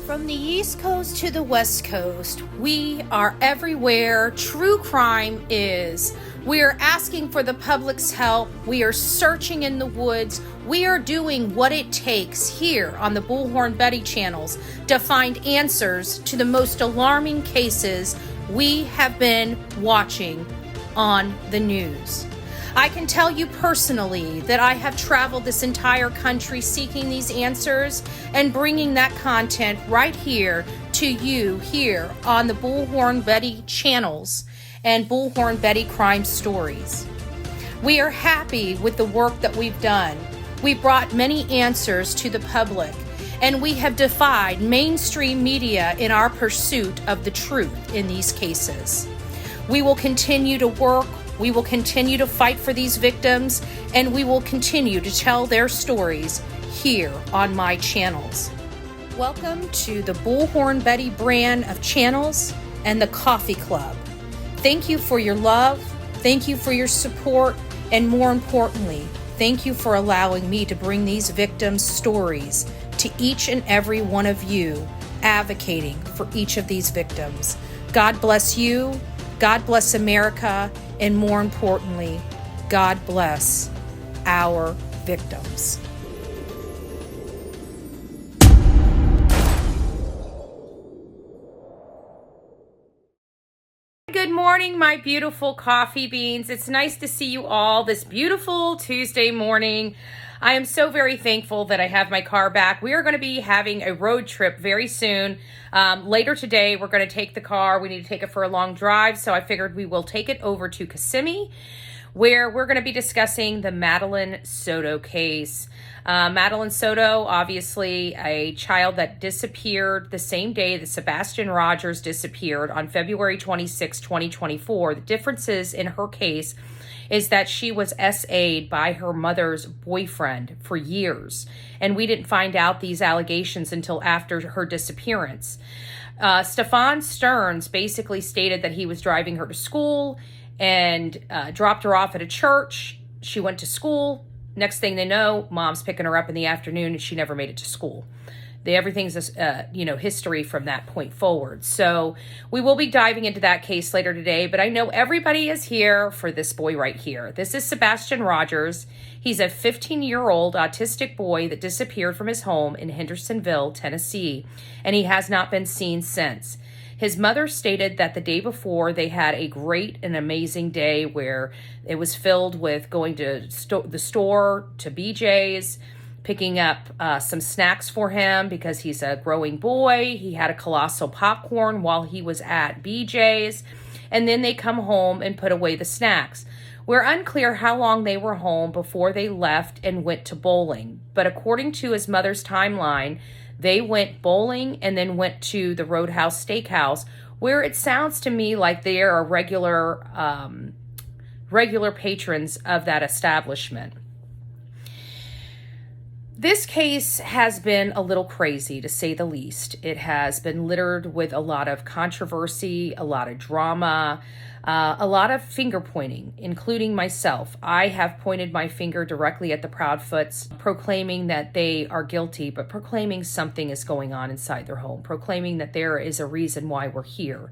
From the East Coast to the West Coast, we are everywhere true crime is. We are asking for the public's help. We are searching in the woods. We are doing what it takes here on the Bullhorn Betty channels to find answers to the most alarming cases we have been watching on the news. I can tell you personally that I have traveled this entire country seeking these answers and bringing that content right here to you here on the Bullhorn Betty channels and Bullhorn Betty Crime Stories. We are happy with the work that we've done. We brought many answers to the public, and we have defied mainstream media in our pursuit of the truth in these cases. We will continue to work. We will continue to fight for these victims, and we will continue to tell their stories here on my channels. Welcome to the Bullhorn Betty brand of channels and the Coffee Club. Thank you for your love, thank you for your support, and more importantly, thank you for allowing me to bring these victims' stories to each and every one of you, advocating for each of these victims. God bless you, God bless America, and more importantly, God bless our victims. Good morning, my beautiful coffee beans. It's nice to see you all this beautiful Tuesday morning. I am so very thankful that I have my car back. We are going to be having a road trip very soon. Later today, we're going to take the car. We need to take it for a long drive, so I figured we will take it over to Kissimmee, where we're going to be discussing the Madeline Soto case. Madeline Soto, obviously a child that disappeared the same day that Sebastian Rogers disappeared on February 26, 2024. The differences in her case is that she was SA'd by her mother's boyfriend for years. And we didn't find out these allegations until after her disappearance. Stefan Stearns basically stated that he was driving her to school and dropped her off at a church. She went to school. Next thing they know, mom's picking her up in the afternoon and she never made it to school. Everything's history from that point forward. So we will be diving into that case later today, but I know everybody is here for this boy right here. This is Sebastian Rogers. He's a 15-year-old autistic boy that disappeared from his home in Hendersonville, Tennessee, and he has not been seen since. His mother stated that the day before they had a great and amazing day where it was filled with going to the store, to BJ's, picking up some snacks for him because he's a growing boy. He had a colossal popcorn while he was at BJ's, and then they come home and put away the snacks. We're unclear how long they were home before they left and went to bowling, but according to his mother's timeline, they went bowling and then went to the Roadhouse Steakhouse, where it sounds to me like they are regular patrons of that establishment. This case has been a little crazy, to say the least. It has been littered with a lot of controversy, a lot of drama, a lot of finger pointing, including myself. I have pointed my finger directly at the Proudfoots, proclaiming that they are guilty, but proclaiming something is going on inside their home, proclaiming that there is a reason why we're here.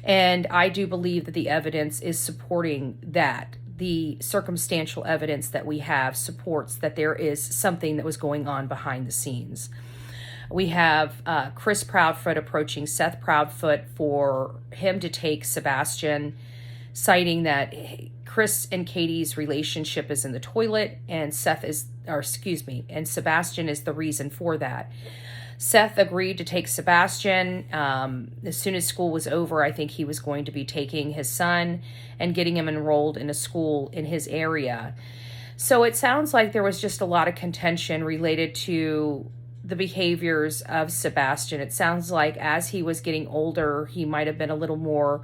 And I do believe that the evidence is supporting that. The circumstantial evidence that we have supports that there is something that was going on behind the scenes. We have Chris Proudfoot approaching Seth Proudfoot for him to take Sebastian, citing that Chris and Katie's relationship is in the toilet, and and Sebastian is the reason for that. Seth agreed to take Sebastian. As soon as school was over, I think he was going to be taking his son and getting him enrolled in a school in his area. So it sounds like there was just a lot of contention related to the behaviors of Sebastian. It sounds like as he was getting older, he might have been a little more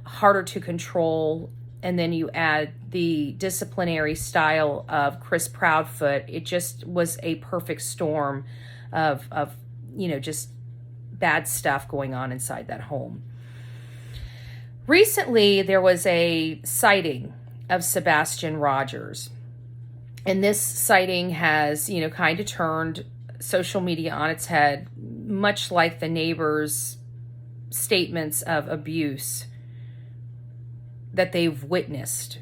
harder to control. And then you add the disciplinary style of Chris Proudfoot. It just was a perfect storm of just bad stuff going on inside that home. Recently, there was a sighting of Sebastian Rogers. And this sighting has, kind of turned social media on its head, much like the neighbors' statements of abuse that they've witnessed,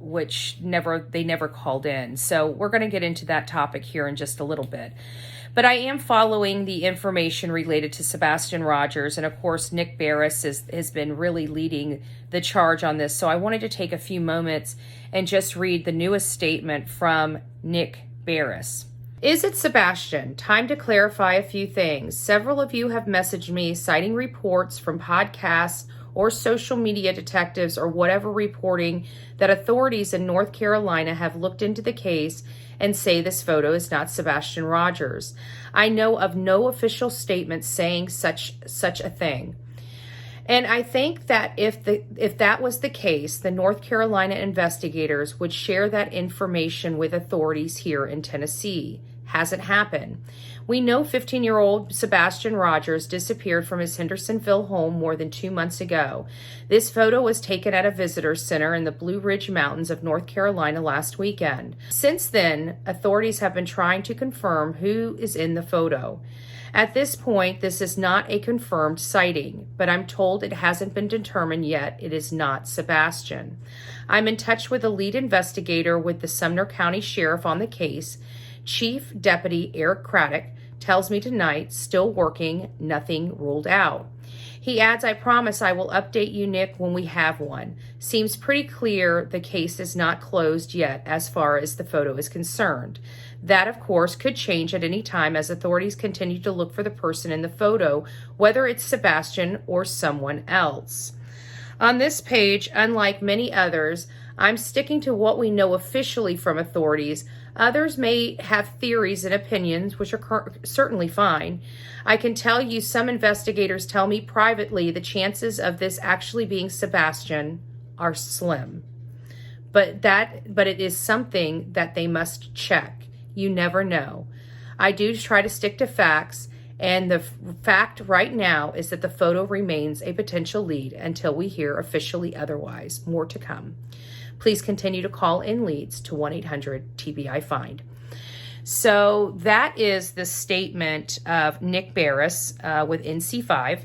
which they never called in. So we're going to get into that topic here in just a little bit. But I am following the information related to Sebastian Rogers. And of course, Nick Beres has been really leading the charge on this. So I wanted to take a few moments and just read the newest statement from Nick Beres. Is it Sebastian? Time to clarify a few things. Several of you have messaged me citing reports from podcasts or social media detectives or whatever reporting that authorities in North Carolina have looked into the case and say this photo is not Sebastian Rogers. I know of no official statement saying such a thing. And I think that if that was the case, the North Carolina investigators would share that information with authorities here in Tennessee. Hasn't happened. We know 15-year-old Sebastian Rogers disappeared from his Hendersonville home more than 2 months ago. This photo was taken at a visitor center in the Blue Ridge Mountains of North Carolina last weekend. Since then, authorities have been trying to confirm who is in the photo. At this point, this is not a confirmed sighting, but I'm told it hasn't been determined yet it is not Sebastian. I'm in touch with the lead investigator with the Sumner County Sheriff on the case. Chief Deputy Eric Craddock tells me tonight, still working, nothing ruled out. He adds, I promise I will update you, Nick, when we have one. Seems pretty clear the case is not closed yet as far as the photo is concerned. That, of course, could change at any time as authorities continue to look for the person in the photo, whether it's Sebastian or someone else. On this page, unlike many others, I'm sticking to what we know officially from authorities. Others may have theories and opinions, which are certainly fine. I can tell you some investigators tell me privately the chances of this actually being Sebastian are slim. But it is something that they must check. You never know. I do try to stick to facts, and the fact right now is that the photo remains a potential lead until we hear officially otherwise. More to come. Please continue to call in leads to 1-800-TBI-FIND. So that is the statement of Nick Beres with NC5.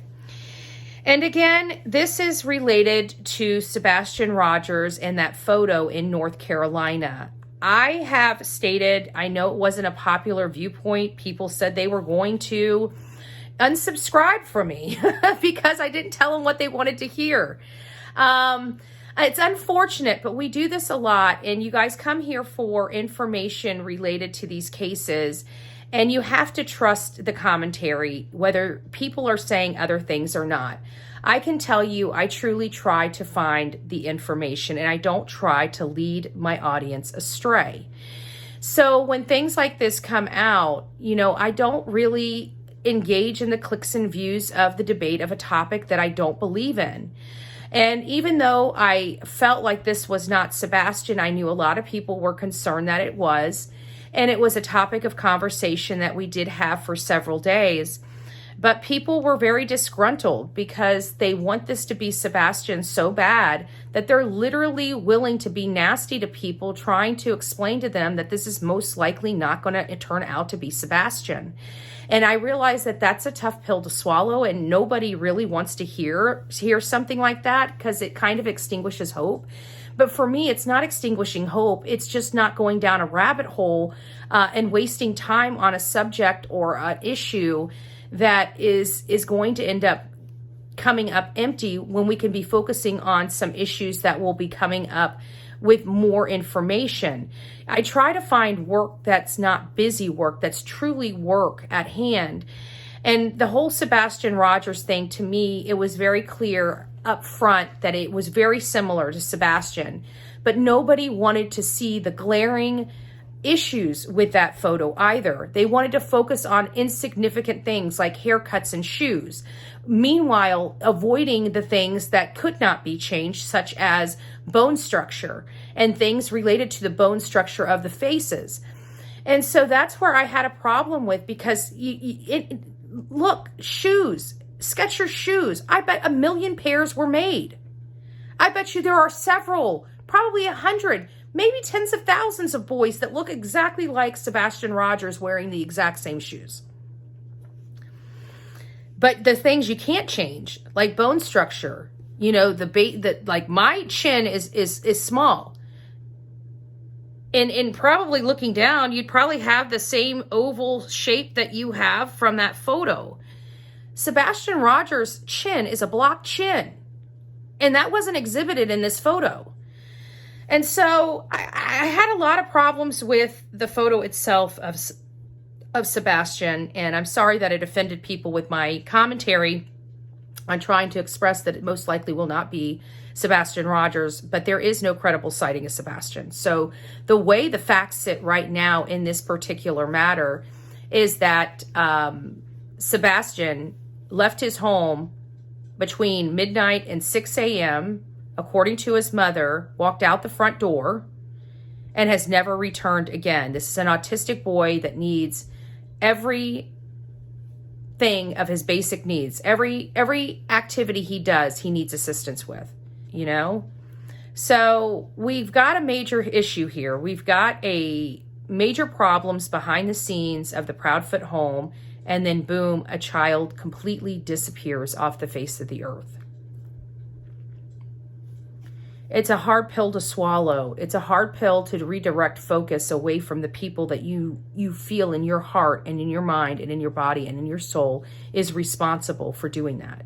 And again, this is related to Sebastian Rogers and that photo in North Carolina. I have stated, I know it wasn't a popular viewpoint. People said they were going to unsubscribe from me because I didn't tell them what they wanted to hear. It's unfortunate, but we do this a lot, and you guys come here for information related to these cases, and you have to trust the commentary, whether people are saying other things or not. I can tell you, I truly try to find the information, and I don't try to lead my audience astray. So when things like this come out, I don't really engage in the clicks and views of the debate of a topic that I don't believe in. And even though I felt like this was not Sebastian, I knew a lot of people were concerned that it was. And it was a topic of conversation that we did have for several days. But people were very disgruntled because they want this to be Sebastian so bad that they're literally willing to be nasty to people, trying to explain to them that this is most likely not going to turn out to be Sebastian. And I realize that that's a tough pill to swallow, and nobody really wants to hear something like that because it kind of extinguishes hope. But for me, it's not extinguishing hope. It's just not going down a rabbit hole and wasting time on a subject or an issue that is going to end up coming up empty when we can be focusing on some issues that will be coming up with more information. I try to find work that's not busy work, that's truly work at hand. And the whole Sebastian Rogers thing, to me, it was very clear up front that it was very similar to Sebastian, but nobody wanted to see the glaring issues with that photo either. They wanted to focus on insignificant things like haircuts and shoes, meanwhile avoiding the things that could not be changed, such as bone structure and things related to the bone structure of the faces. And so that's where I had a problem with, because look, shoes, Skechers shoes, I bet 1 million pairs were made. I bet you there are several, probably 100, maybe tens of thousands of boys that look exactly like Sebastian Rogers wearing the exact same shoes. But the things you can't change, like bone structure, you know, like my chin is small. And probably looking down, you'd probably have the same oval shape that you have from that photo. Sebastian Rogers' chin is a block chin. And that wasn't exhibited in this photo. And so I had a lot of problems with the photo itself of Sebastian. And I'm sorry that it offended people with my commentary on trying to express that it most likely will not be Sebastian Rogers, but there is no credible sighting of Sebastian. So the way the facts sit right now in this particular matter is that Sebastian left his home between midnight and 6 a.m., according to his mother, walked out the front door and has never returned again. This is an autistic boy that needs every thing of his basic needs. Every activity he does, he needs assistance with, you know? So we've got a major issue here. We've got a major problems behind the scenes of the Proudfoot home, and then boom, a child completely disappears off the face of the earth. It's a hard pill to swallow. It's a hard pill to redirect focus away from the people that you feel in your heart and in your mind and in your body and in your soul is responsible for doing that.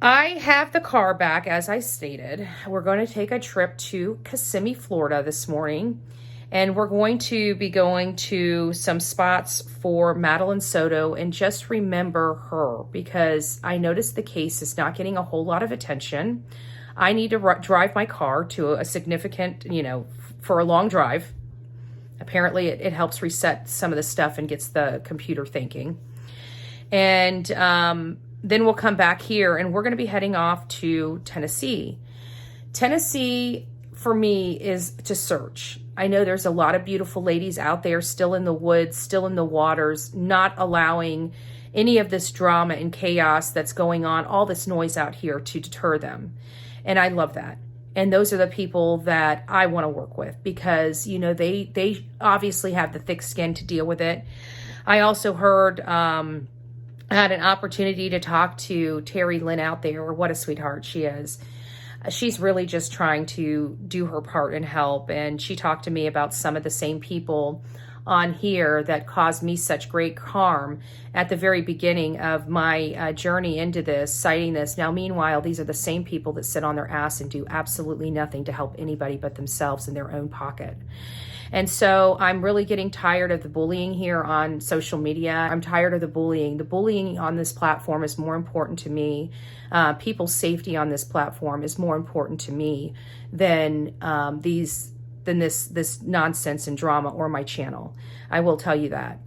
I have the car back, as I stated. We're going to take a trip to Kissimmee, Florida this morning, and we're going to be going to some spots for Madeline Soto, and just remember her, because I noticed the case is not getting a whole lot of attention. I need to drive my car to a significant, for a long drive. Apparently it helps reset some of the stuff and gets the computer thinking. And then we'll come back here and we're going to be heading off to Tennessee. Tennessee, for me, is to search. I know there's a lot of beautiful ladies out there still in the woods, still in the waters, not allowing any of this drama and chaos that's going on, all this noise out here, to deter them. And I love that. And those are the people that I want to work with, because, they obviously have the thick skin to deal with it. I also heard, I had an opportunity to talk to Terry Lynn out there. What a sweetheart she is. She's really just trying to do her part and help. And she talked to me about some of the same people on here that caused me such great harm at the very beginning of my journey into this, citing this. Now, meanwhile, these are the same people that sit on their ass and do absolutely nothing to help anybody but themselves in their own pocket. And so I'm really getting tired of the bullying here on social media. I'm tired of the bullying. The bullying on this platform is more important to me. People's safety on this platform is more important to me than this nonsense and drama or my channel. I will tell you that.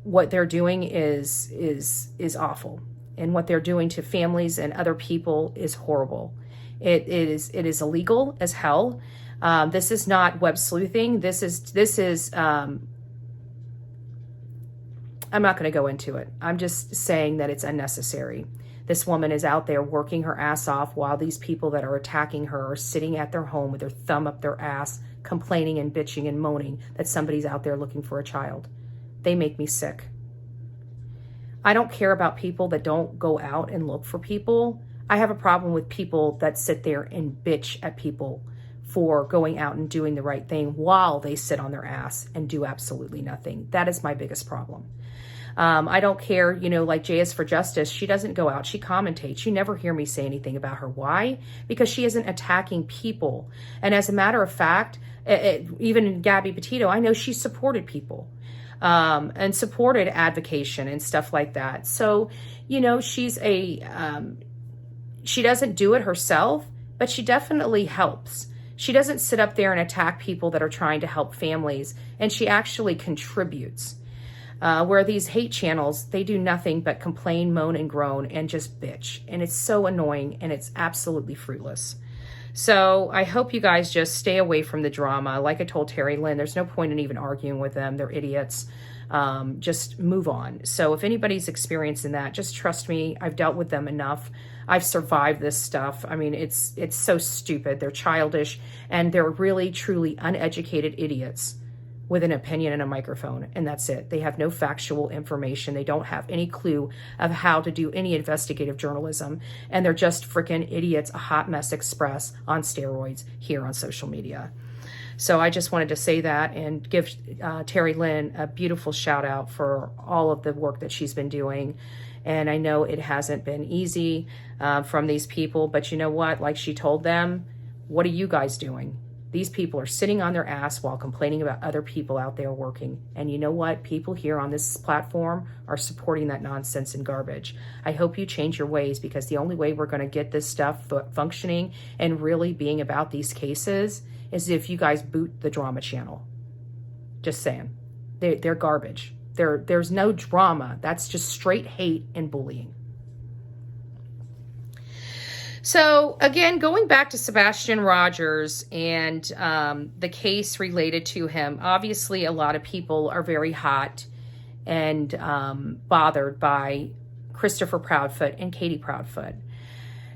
What they're doing is awful, and what they're doing to families and other people is horrible. It is illegal as hell. This is not web sleuthing. This is I'm not going to go into it. I'm just saying that it's unnecessary. This woman is out there working her ass off while these people that are attacking her are sitting at their home with their thumb up their ass, complaining and bitching and moaning that somebody's out there looking for a child. They make me sick. I don't care about people that don't go out and look for people. I have a problem with people that sit there and bitch at people for going out and doing the right thing while they sit on their ass and do absolutely nothing. That is my biggest problem. I don't care, like JS for Justice, she doesn't go out, she commentates. You never hear me say anything about her. Why? Because she isn't attacking people. And as a matter of fact, even in Gabby Petito, I know she supported people and supported advocation and stuff like that. So, she's she doesn't do it herself, but she definitely helps. She doesn't sit up there and attack people that are trying to help families, and she actually contributes. Where these hate channels, they do nothing but complain, moan, and groan, and just bitch. And it's so annoying, and it's absolutely fruitless. So I hope you guys just stay away from the drama. Like I told Terry Lynn, there's no point in even arguing with them. They're idiots. Just move on. So if anybody's experiencing that, just trust me. I've dealt with them enough. I've survived this stuff. I mean, it's so stupid. They're childish, and they're really, truly uneducated idiots with an opinion and a microphone, and that's it. They have no factual information. They don't have any clue of how to do any investigative journalism, and they're just freaking idiots, a hot mess express on steroids here on social media. So I just wanted to say that and give Terry Lynn a beautiful shout out for all of the work that she's been doing. And I know it hasn't been easy from these people, but you know what? Like she told them, what are you guys doing? These people are sitting on their ass while complaining about other people out there working. And you know what? People here on this platform are supporting that nonsense and garbage. I hope you change your ways, because the only way we're going to get this stuff functioning and really being about these cases is if you guys boot the drama channel. Just saying. They're garbage. There's no drama. That's just straight hate and bullying. So again, going back to Sebastian Rogers and the case related to him, obviously a lot of people are very hot and bothered by Christopher Proudfoot and Katie Proudfoot.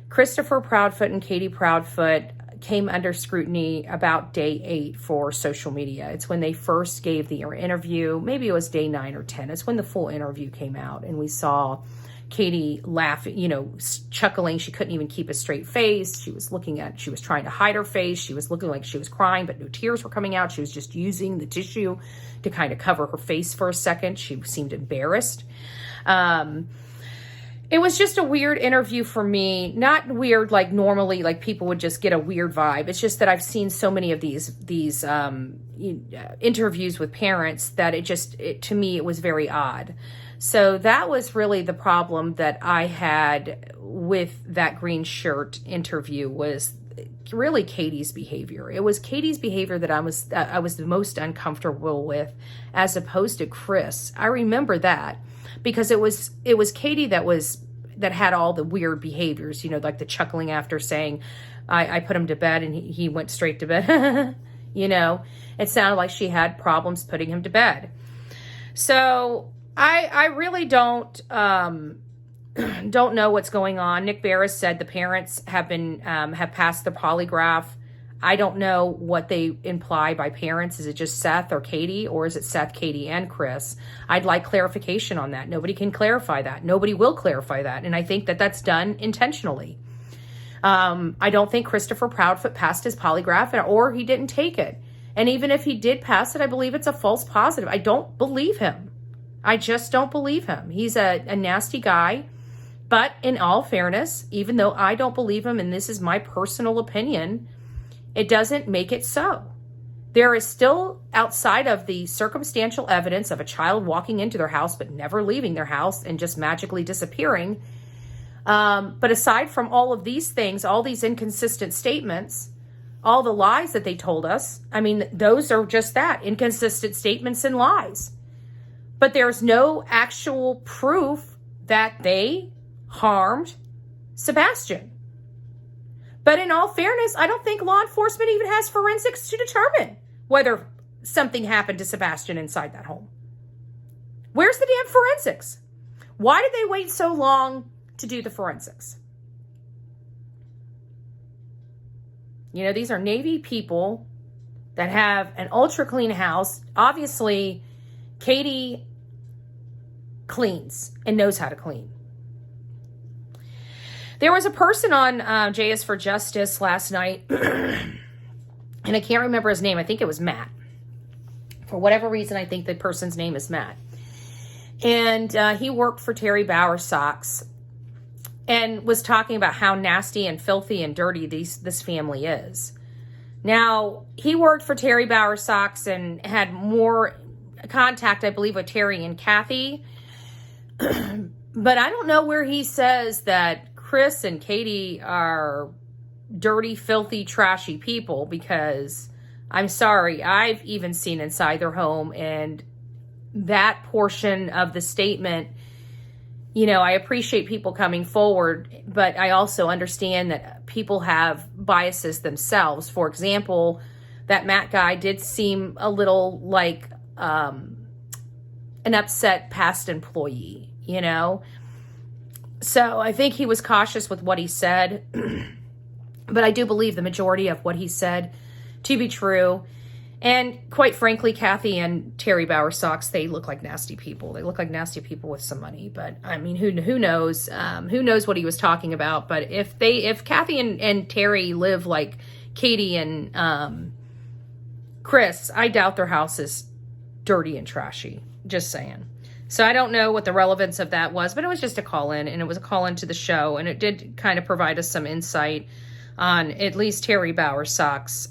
Christopher Proudfoot and Katie Proudfoot came under scrutiny about day 8 for social media. It's when they first gave the interview. Maybe it was day 9 or 10. It's when the full interview came out, and we saw Katie laughing, chuckling. She couldn't even keep a straight face. She was trying to hide her face. She was looking like she was crying, but no tears were coming out. She was just using the tissue to kind of cover her face for a second. She seemed embarrassed. It was just a weird interview for me. Not weird like normally, like people would just get a weird vibe. It's just that I've seen so many of these interviews with parents that to me, it was very odd. So that was really the problem that I had with that green shirt interview, was really Katie's behavior. It was Katie's behavior that I was the most uncomfortable with, as opposed to Chris. I remember that because it was Katie that had all the weird behaviors, like the chuckling after saying, I put him to bed and he went straight to bed. It sounded like she had problems putting him to bed. So I really don't know what's going on. Nick Beres said the parents have passed the polygraph. I don't know what they imply by parents. Is it just Seth or Katie, or is it Seth, Katie, and Chris? I'd like clarification on that. Nobody can clarify that. Nobody will clarify that. And I think that that's done intentionally. I don't think Christopher Proudfoot passed his polygraph, or he didn't take it. And even if he did pass it, I believe it's a false positive. I don't believe him. I just don't believe him. He's a nasty guy. But in all fairness, even though I don't believe him, and this is my personal opinion, it doesn't make it so. There is still, outside of the circumstantial evidence of a child walking into their house but never leaving their house and just magically disappearing, but aside from all of these things, all these inconsistent statements, all the lies that they told us, those are just that, inconsistent statements and lies. But there's no actual proof that they harmed Sebastian. But in all fairness, I don't think law enforcement even has forensics to determine whether something happened to Sebastian inside that home. Where's the damn forensics? Why did they wait so long to do the forensics? These are Navy people that have an ultra clean house. Obviously, Katie cleans and knows how to clean. There was a person on JS for Justice last night, and I can't remember his name. I think it was Matt. For whatever reason, I think the person's name is Matt. And he worked for Terry Bowersox and was talking about how nasty and filthy and dirty this family is. Now, he worked for Terry Bowersox and had more contact, I believe, with Terry and Kathy. But I don't know where he says that Chris and Katie are dirty, filthy, trashy people, because I'm sorry, I've even seen inside their home, and that portion of the statement, I appreciate people coming forward, but I also understand that people have biases themselves. For example, that Matt guy did seem a little like an upset past employee, So I think he was cautious with what he said, but I do believe the majority of what he said to be true. And quite frankly, Kathy and Terry Bowersox, they look like nasty people. They look like nasty people with some money. But I mean, who knows? Who knows what he was talking about? But if Kathy and Terry live like Katie and Chris, I doubt their house is dirty and trashy. Just saying. So I don't know what the relevance of that was, but it was just a call-in, and it was a call-in to the show, and it did kind of provide us some insight on at least Terry Bowersox,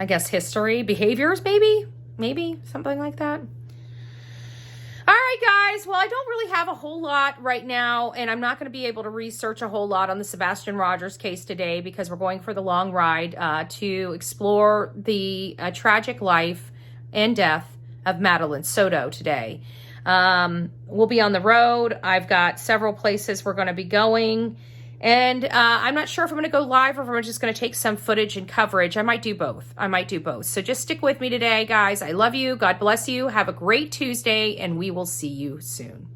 I guess, history, behaviors, maybe something like that. All right, guys. Well, I don't really have a whole lot right now, and I'm not going to be able to research a whole lot on the Sebastian Rogers case today because we're going for the long ride to explore the tragic life and death of Madeline Soto today. We'll be on the road. I've got several places we're going to be going. And I'm not sure if I'm going to go live or if I'm just going to take some footage and coverage. I might do both. So just stick with me today, guys. I love you. God bless you. Have a great Tuesday, and we will see you soon.